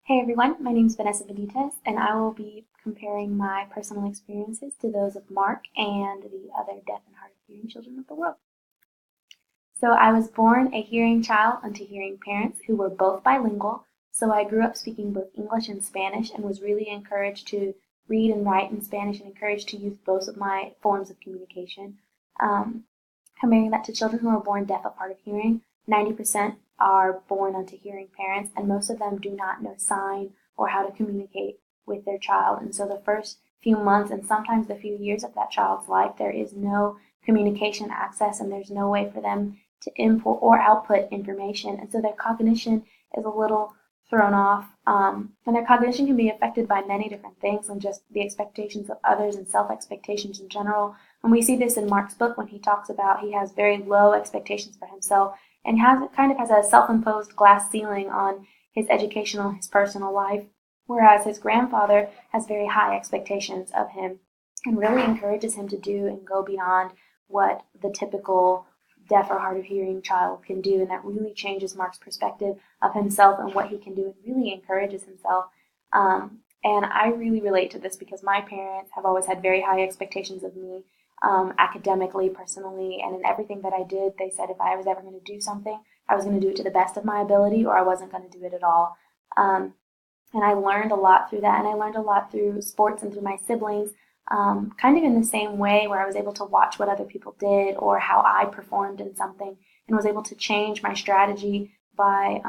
Hey everyone, my name is Vanessa Benitez, and I will be comparing my personal experiences to those of Mark and the other deaf and hard of hearing children of the world. So I was born a hearing child unto hearing parents who were both bilingual, so I grew up speaking both English and Spanish and was really encouraged to read and write in Spanish and encouraged to use both of my forms of communication. Um, Comparing that to children who are born deaf of hard of hearing, 90% are born unto hearing parents, and most of them do not know sign or how to communicate with their child. And so the first few months and sometimes the few years of that child's life, there is no communication access and there's no way for them to input or output information. And so their cognition is a little thrown off. And their cognition can be affected by many different things and just the expectations of others and self expectations in general. And we see this in Mark's book when he talks about he has very low expectations for himself and has a self-imposed glass ceiling on his educational, his personal life, whereas his grandfather has very high expectations of him and really encourages him to do and go beyond what the typical deaf or hard of hearing child can do, and that really changes Mark's perspective of himself and what he can do and really encourages himself. And I really relate to this because my parents have always had very high expectations of me, academically, personally, and in everything that I did. They said if I was ever going to do something, I was going to do it to the best of my ability or I wasn't going to do it at all. And I learned a lot through that, and I learned a lot through sports and through my siblings, kind of in the same way where I was able to watch what other people did or how I performed in something and was able to change my strategy by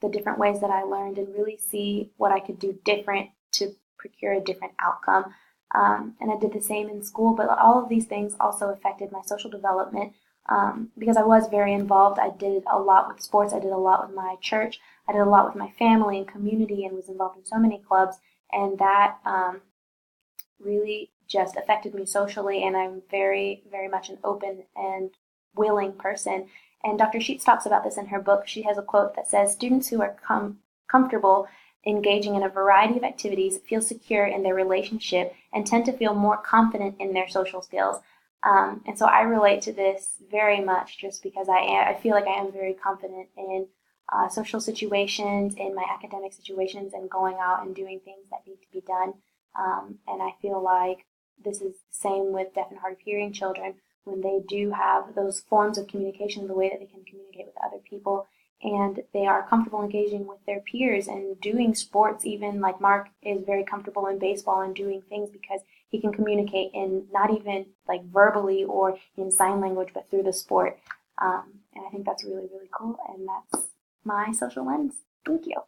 the different ways that I learned and really see what I could do different to procure a different outcome. And I did the same in school, but all of these things also affected my social development because I was very involved. I did a lot with sports, I did a lot with my church, I did a lot with my family and community, and was involved in so many clubs, and that really just affected me socially. And I'm very, very much an open and willing person. And Dr. Sheets talks about this in her book. She has a quote that says, "Students who are comfortable engaging in a variety of activities feel secure in their relationship and tend to feel more confident in their social skills." And so I relate to this very much just because I feel like I am very confident in social situations, in my academic situations, and going out and doing things that need to be done. And I feel like this is the same with deaf and hard of hearing children when they do have those forms of communication, the way that they can communicate with other people, and they are comfortable engaging with their peers and doing sports. Even like Mark is very comfortable in baseball and doing things because he can communicate in not even like verbally or in sign language, but through the sport. And I think that's really, really cool. And that's my social lens. Thank you.